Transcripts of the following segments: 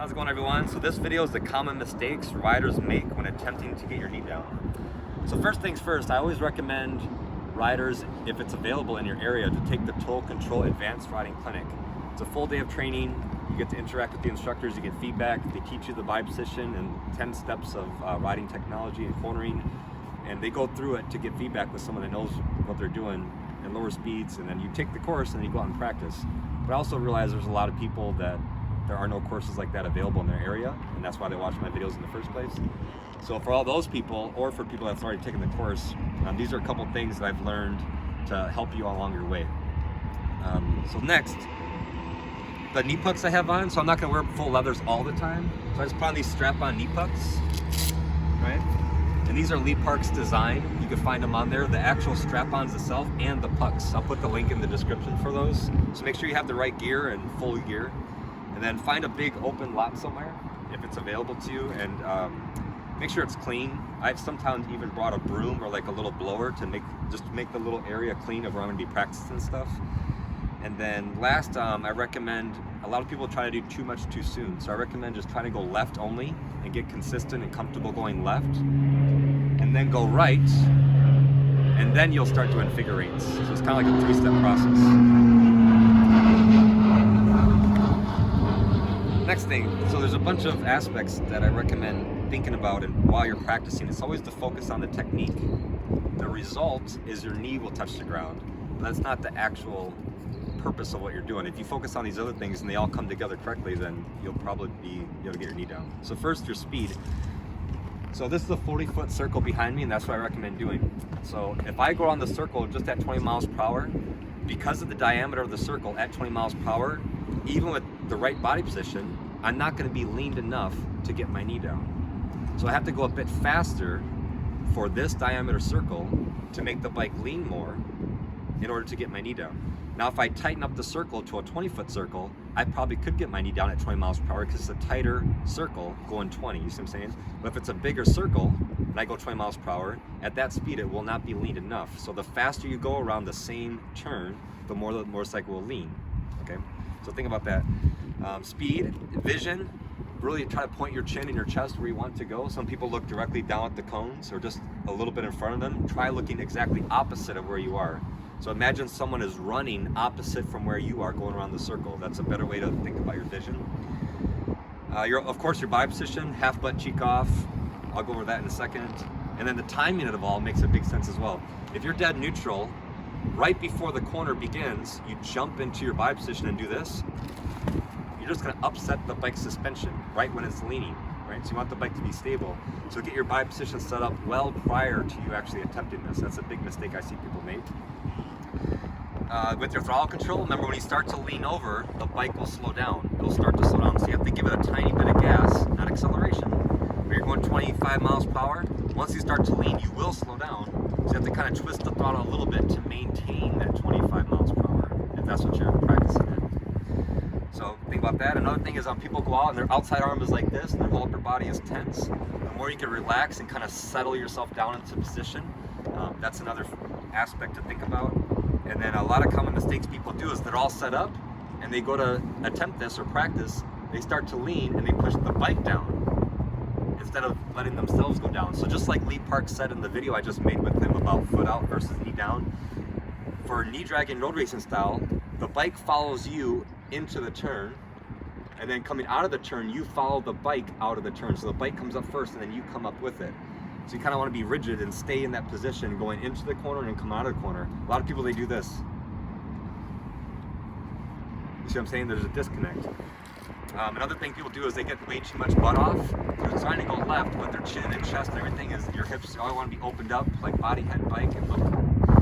How's it going, everyone? So this video is the common mistakes riders make when attempting to get your knee down. So first things first, I always recommend riders, if it's available in your area, to take the Toe Control Advanced Riding Clinic. It's a full day of training. You get to interact with the instructors, you get feedback, they teach you the bike position and 10 steps of riding technology and cornering, and they go through it to get feedback with someone that knows what they're doing and lower speeds, and then you take the course and then you go out and practice. But I also realize there's a lot of people that there are no courses like that available in their area, and that's why they watch my videos in the first place. So for all those people, or for people that's already taken the course, these are a couple things that I've learned to help you along your way. So next, the knee pucks I have on, so I'm not gonna wear full leathers all the time. So I just put on these strap-on knee pucks, right? And these are Lee Park's design. You can find them on there, the actual strap-ons itself and the pucks. I'll put the link in the description for those. So make sure you have the right gear and full gear. And then find a big open lot somewhere, if it's available to you, and make sure it's clean. I've sometimes even brought a broom or like a little blower to make the little area clean of where I'm gonna be practicing stuff. And then last, I recommend, a lot of people try to do too much too soon. So I recommend just trying to go left only and get consistent and comfortable going left, and then go right, and then you'll start doing figure eights. So it's kind of like a 3-step process. Next thing, so there's a bunch of aspects that I recommend thinking about, and while you're practicing, it's always to focus on the technique. The result is your knee will touch the ground. But that's not the actual purpose of what you're doing. If you focus on these other things and they all come together correctly, then you'll probably be able to get your knee down. So first, your speed. So this is a 40-foot circle behind me, and that's what I recommend doing. So if I go around the circle just at 20 miles per hour, because of the diameter of the circle at 20 miles per hour, even with the right body position, I'm not going to be leaned enough to get my knee down. So I have to go a bit faster for this diameter circle to make the bike lean more in order to get my knee down. Now if I tighten up the circle to a 20-foot circle, I probably could get my knee down at 20 miles per hour because it's a tighter circle going 20, you see what I'm saying? But if it's a bigger circle and I go 20 miles per hour, at that speed it will not be leaned enough. So the faster you go around the same turn, the more the motorcycle will lean, okay? So think about that. Speed, vision, really try to point your chin and your chest where you want to go. Some people look directly down at the cones or just a little bit in front of them. Try looking exactly opposite of where you are. So imagine someone is running opposite from where you are going around the circle. That's a better way to think about your vision. Of course, your body position, half butt cheek off. I'll go over that in a second. And then the timing of it all makes a big sense as well. If you're dead neutral, right before the corner begins, you jump into your bike position and do this, you're just gonna upset the bike suspension right when it's leaning, right? So you want the bike to be stable. So get your bike position set up well prior to you actually attempting this. That's a big mistake I see people make. With your throttle control, remember when you start to lean over, the bike will slow down. It'll start to slow down. So you have to give it a tiny bit of gas, not acceleration. When you're going 25 miles per hour, once you start to lean, you will slow down. So you have to kind of twist the throttle a little bit to maintain that 25 miles per hour, if that's what you're practicing in. So think about that. Another thing is people go out and their outside arm is like this and their whole upper body is tense. The more you can relax and kind of settle yourself down into position, that's another aspect to think about. And then a lot of common mistakes people do is they're all set up and they go to attempt this or practice, they start to lean and they push the bike down instead of letting themselves go down. So just like Lee Park said in the video I just made with him about foot out versus knee down, for knee dragging road racing style, the bike follows you into the turn, and then coming out of the turn, you follow the bike out of the turn. So the bike comes up first and then you come up with it. So you kind of want to be rigid and stay in that position going into the corner and come out of the corner. A lot of people, they do this. You see what I'm saying? There's a disconnect. Another thing people do is they get way too much butt off. They're trying to go left, but their chin and chest and everything is, your hips all want to be opened up like body, head, bike, and look,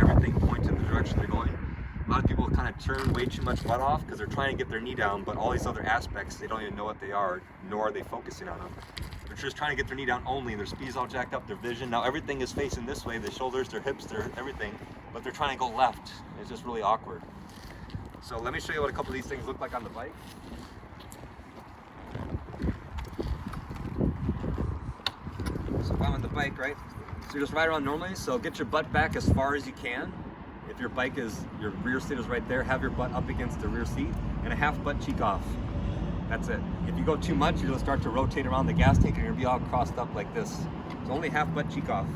everything points in the direction they're going. A lot of people kind of turn way too much butt off because they're trying to get their knee down, but all these other aspects, they don't even know what they are, nor are they focusing on them. They're just trying to get their knee down only, and their speed's all jacked up, their vision. Now everything is facing this way, the shoulders, their hips, their everything, but they're trying to go left. It's just really awkward. So let me show you what a couple of these things look like on the bike. So if I'm on the bike, right? So you just ride around normally, so get your butt back as far as you can. If your bike is, your rear seat is right there, have your butt up against the rear seat and a half butt cheek off. That's it. If you go too much, you're gonna start to rotate around the gas tank and you're gonna be all crossed up like this. It's only half butt cheek off.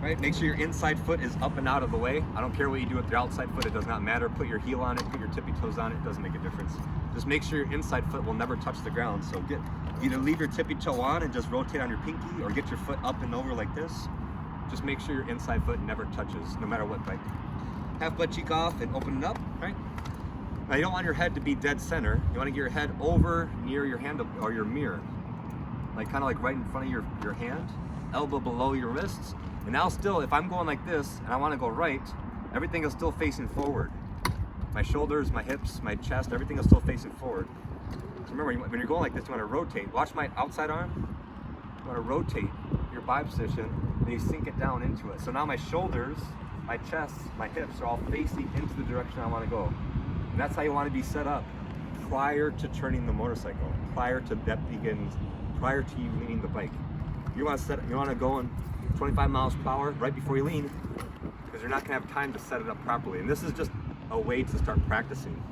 Right? Make sure your inside foot is up and out of the way. I don't care what you do with your outside foot, it does not matter. Put your heel on it, put your tippy toes on it, it doesn't make a difference. Just make sure your inside foot will never touch the ground. So either leave your tippy toe on and just rotate on your pinky, or get your foot up and over like this. Just make sure your inside foot never touches, no matter what bike. Half butt cheek off and open it up, right? Now you don't want your head to be dead center. You want to get your head over near your handle or your mirror. Like kind of like right in front of your hand, elbow below your wrists. And now still, if I'm going like this and I want to go right, everything is still facing forward. My shoulders, my hips, my chest, everything is still facing forward. So remember, when you're going like this, you want to rotate. Watch my outside arm. You want to rotate your bi position, and you sink it down into it. So now my shoulders, my chest, my hips are all facing into the direction I want to go. And that's how you want to be set up prior to turning the motorcycle, prior to you leaning the bike. You want to go in 25 miles per hour right before you lean, because you're not going to have time to set it up properly. And this is just a way to start practicing.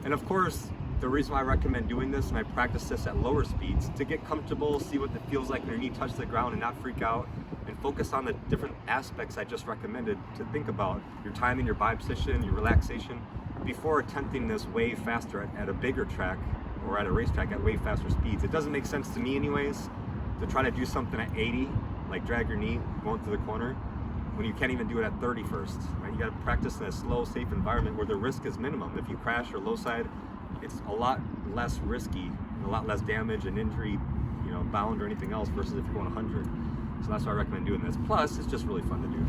And of course, the reason why I recommend doing this, and I practice this at lower speeds, to get comfortable, see what it feels like when your knee touches the ground and not freak out, and focus on the different aspects I just recommended to think about: your timing, your bi position, your relaxation, before attempting this way faster at a bigger track or at a racetrack at way faster speeds. It doesn't make sense to me anyways to try to do something at 80, like drag your knee going through the corner, when you can't even do it at 30 first, right? You gotta practice in a slow, safe environment where the risk is minimum. If you crash or low side, it's a lot less risky, and a lot less damage and injury, bound or anything else, versus if you're going 100. So that's why I recommend doing this. Plus, it's just really fun to do.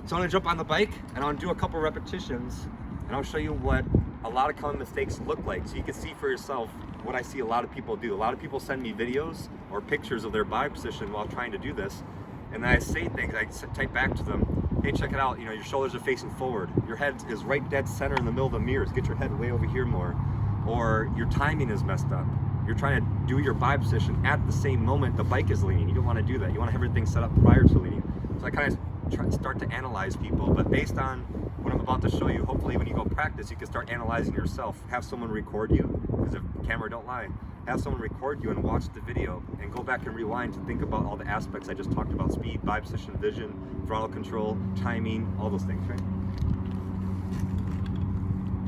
So I'm gonna jump on the bike and I'll do a couple repetitions, and I'll show you what a lot of common mistakes look like, so you can see for yourself what I see a lot of people do. A lot of people send me videos or pictures of their bi position while trying to do this, and then I say things, I type back to them, hey, check it out, your shoulders are facing forward, your head is right dead center in the middle of the mirrors, get your head way over here more, or your timing is messed up. You're trying to do your bi position at the same moment the bike is leaning. You don't want to do that. You want to have everything set up prior to leaning. So I kind of start to analyze people, but based on what I'm about to show you, hopefully when you go practice, you can start analyzing yourself. Have someone record you, because if camera don't lie, have someone record you and watch the video and go back and rewind to think about all the aspects I just talked about: speed, bi position, vision, throttle control, timing, all those things, right?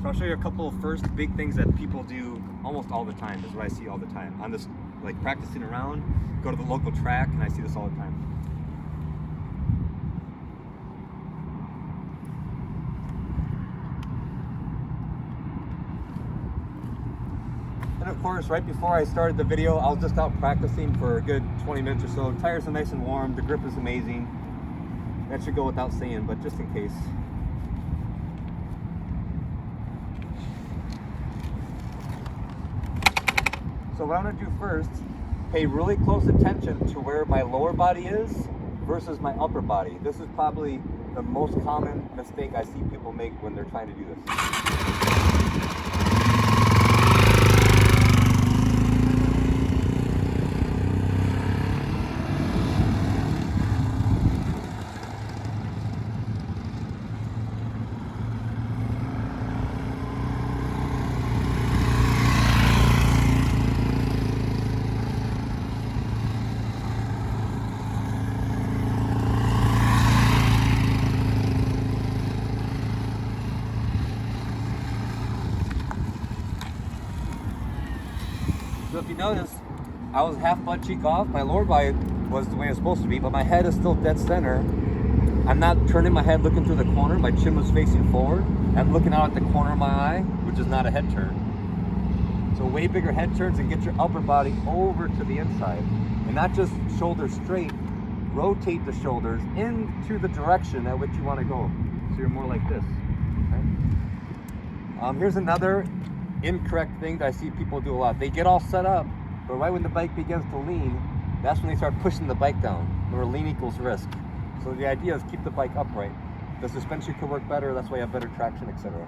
So I'll show you a couple of first big things that people do almost all the time. This is what I see all the time. On this, like practicing around, go to the local track, and I see this all the time. And of course, right before I started the video, I was just out practicing for a good 20 minutes or so. Tires are nice and warm, the grip is amazing. That should go without saying, but just in case. So what I'm gonna do first, pay really close attention to where my lower body is versus my upper body. This is probably the most common mistake I see people make when they're trying to do this. So if you notice, I was half butt cheek off. My lower body was the way it's supposed to be, but my head is still dead center. I'm not turning my head looking through the corner. My chin was facing forward. I'm looking out at the corner of my eye, which is not a head turn. So way bigger head turns, and get your upper body over to the inside. And not just shoulders straight, rotate the shoulders into the direction at which you want to go. So you're more like this. Okay? Here's another incorrect thing that I see people do a lot. They get all set up, but right when the bike begins to lean, that's when they start pushing the bike down, where lean equals risk. So the idea is keep the bike upright. The suspension could work better, that's why you have better traction, etc.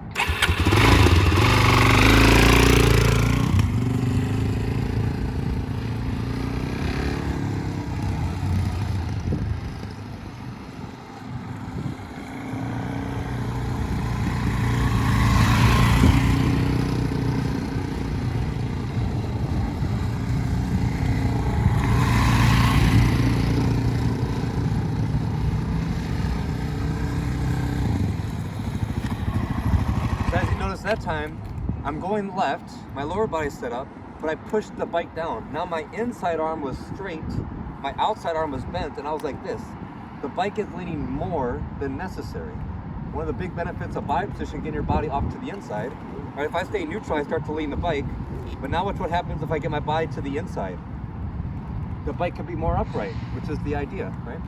that time, I'm going left, my lower body's set up, but I pushed the bike down. Now my inside arm was straight, my outside arm was bent, and I was like this. The bike is leaning more than necessary. One of the big benefits of body position, getting your body off to the inside. Right, if I stay neutral, I start to lean the bike, but now watch what happens if I get my body to the inside. The bike could be more upright, which is the idea, right?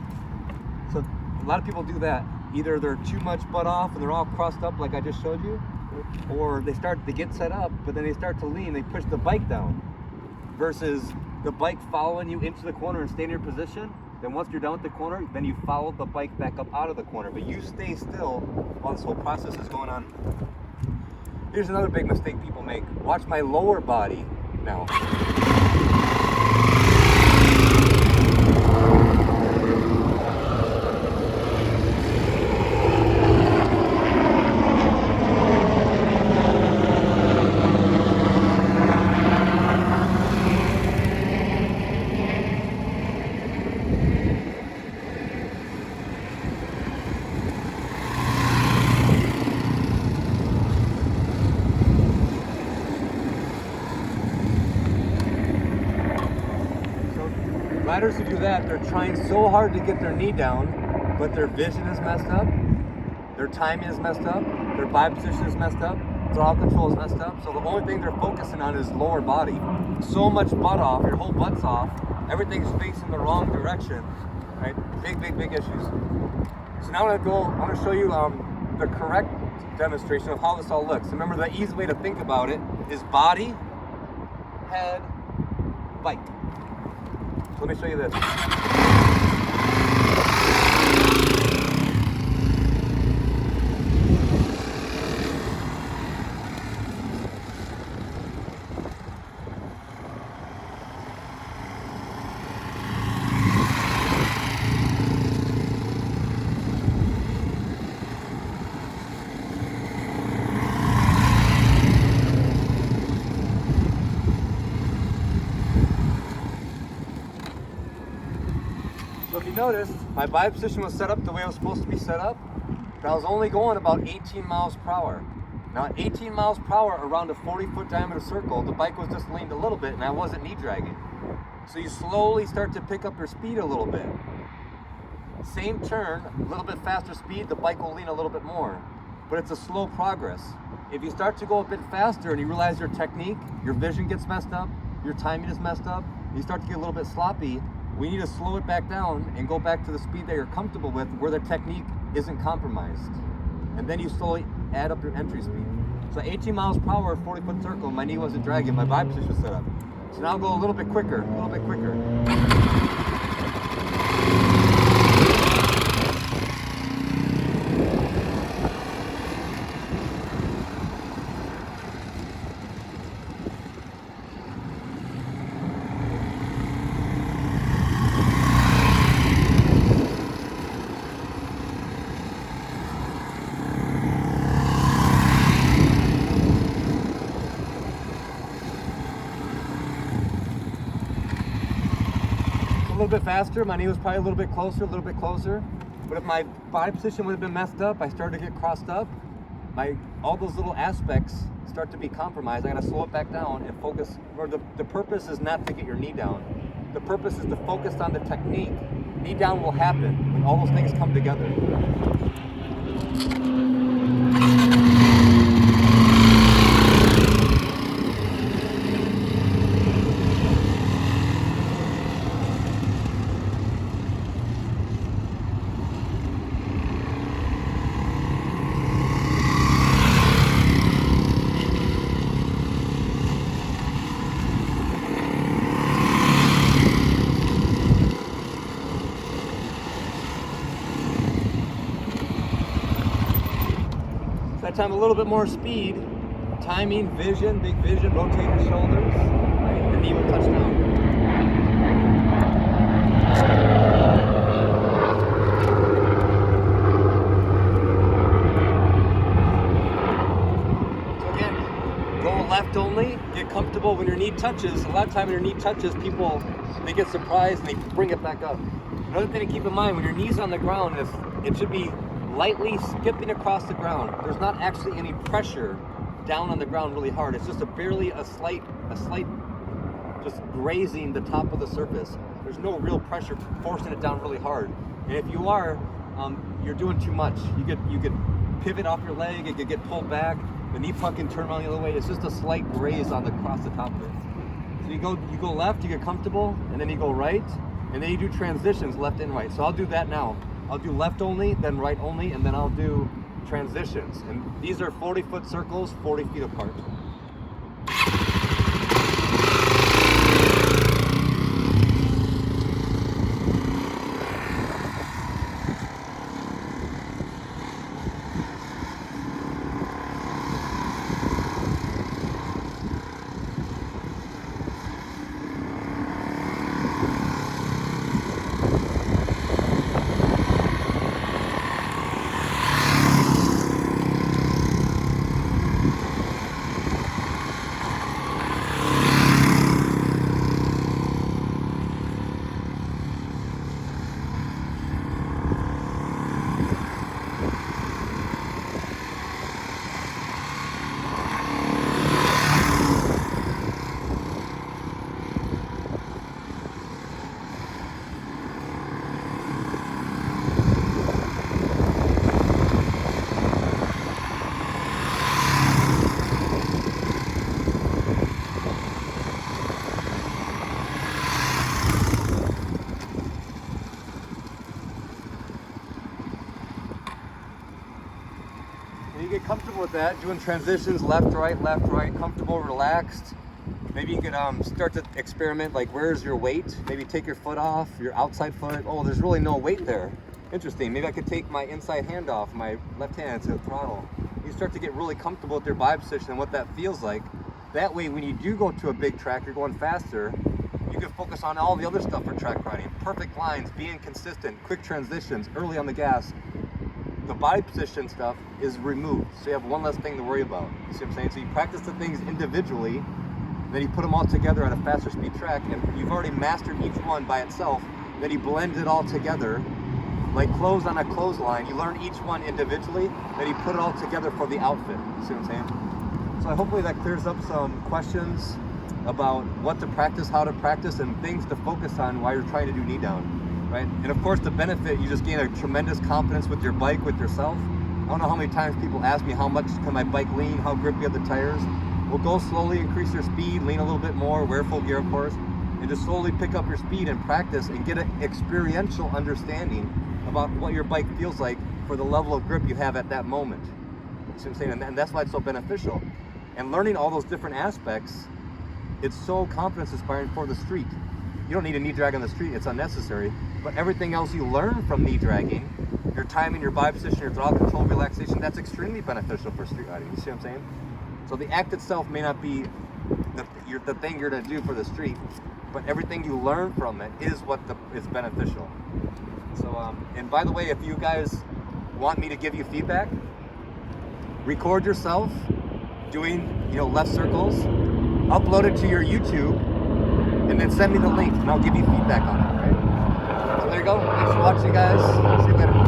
So a lot of people do that. Either they're too much butt off and they're all crossed up like I just showed you, or they get set up, but then they start to lean, they push the bike down, versus the bike following you into the corner and stay in your position. Then once you're done with the corner, then you follow the bike back up out of the corner, but you stay still while this whole process is going on. Here's another big mistake people make. Watch my lower body now. Riders who do that, they're trying so hard to get their knee down, but their vision is messed up, their timing is messed up, their body position is messed up, throttle control is messed up. So the only thing they're focusing on is lower body. So much butt off, your whole butt's off, everything's facing the wrong direction, right? Big issues. So now I'm gonna show you the correct demonstration of how this all looks. Remember, the easy way to think about it is body, head, bike. Let me show you this. So if you notice, my body position was set up the way it was supposed to be set up, but I was only going about 18 miles per hour. Now at 18 miles per hour around a 40-foot diameter circle, the bike was just leaned a little bit and I wasn't knee dragging. So you slowly start to pick up your speed a little bit. Same turn, a little bit faster speed, the bike will lean a little bit more. But it's a slow progress. If you start to go a bit faster and you realize your technique, your vision gets messed up, your timing is messed up, you start to get a little bit sloppy, we need to slow it back down and go back to the speed that you're comfortable with, where the technique isn't compromised. And then you slowly add up your entry speed. So 18 miles per hour, 40-foot circle, my knee wasn't dragging, my body position was set up. So now I'll go a little bit quicker, a little bit quicker. A little bit faster, my knee was probably a little bit closer, but if my body position would have been messed up, I started to get crossed up, all those little aspects start to be compromised. I gotta slow it back down and focus, or the purpose is not to get your knee down. The purpose is to focus on the technique. Knee down will happen when all those things come together. That time a little bit more speed, timing, vision, big vision, rotate your shoulders, right? The knee will touch down. So again, go left only, get comfortable when your knee touches. A lot of time when your knee touches, people, they get surprised and they bring it back up. Another thing to keep in mind, when your knee's on the ground, it should be lightly skipping across the ground. There's not actually any pressure down on the ground really hard. It's just a slight, just grazing the top of the surface. There's no real pressure forcing it down really hard. And if you are, you're doing too much. You could pivot off your leg, it could get pulled back, the knee puck can turn around the other way. It's just a slight graze across the top of it. So you go left, you get comfortable, and then you go right, and then you do transitions left and right. So I'll do that now. I'll do left only, then right only, and then I'll do transitions. And these are 40-foot circles, 40 feet apart. You get comfortable with that, doing transitions left, right, comfortable, relaxed. Maybe you could start to experiment, like where's your weight? Maybe take your foot off, your outside foot. Oh, there's really no weight there. Interesting. Maybe I could take my inside hand off, my left hand to the throttle. You start to get really comfortable with your body position and what that feels like. That way, when you do go to a big track, you're going faster, you can focus on all the other stuff for track riding. Perfect lines, being consistent, quick transitions, early on the gas. The body position stuff is removed, so you have one less thing to worry about. You see what I'm saying? So you practice the things individually, then you put them all together at a faster speed track, and you've already mastered each one by itself. Then you blend it all together, like clothes on a clothesline. You learn each one individually, then you put it all together for the outfit. You see what I'm saying? So hopefully that clears up some questions about what to practice, how to practice, and things to focus on while you're trying to do knee down. Right? And of course the benefit, you just gain a tremendous confidence with your bike, with yourself. I don't know how many times people ask me how much can my bike lean, how grippy are the tires. Well, go slowly, increase your speed, lean a little bit more, wear full gear of course, and just slowly pick up your speed and practice and get an experiential understanding about what your bike feels like for the level of grip you have at that moment. You see what I'm saying? And that's why it's so beneficial. And learning all those different aspects, it's so confidence inspiring for the street. You don't need a knee drag on the street, it's unnecessary. But everything else you learn from knee dragging, your timing, your body position, your throttle control, relaxation, that's extremely beneficial for street riding. You see what I'm saying? So the act itself may not be the thing you're gonna do for the street, but everything you learn from it is what is beneficial. So, and by the way, if you guys want me to give you feedback, record yourself doing, left circles, upload it to your YouTube, and then send me the link, and I'll give you feedback on it, right? So there you go. Thanks for watching, guys. See you later.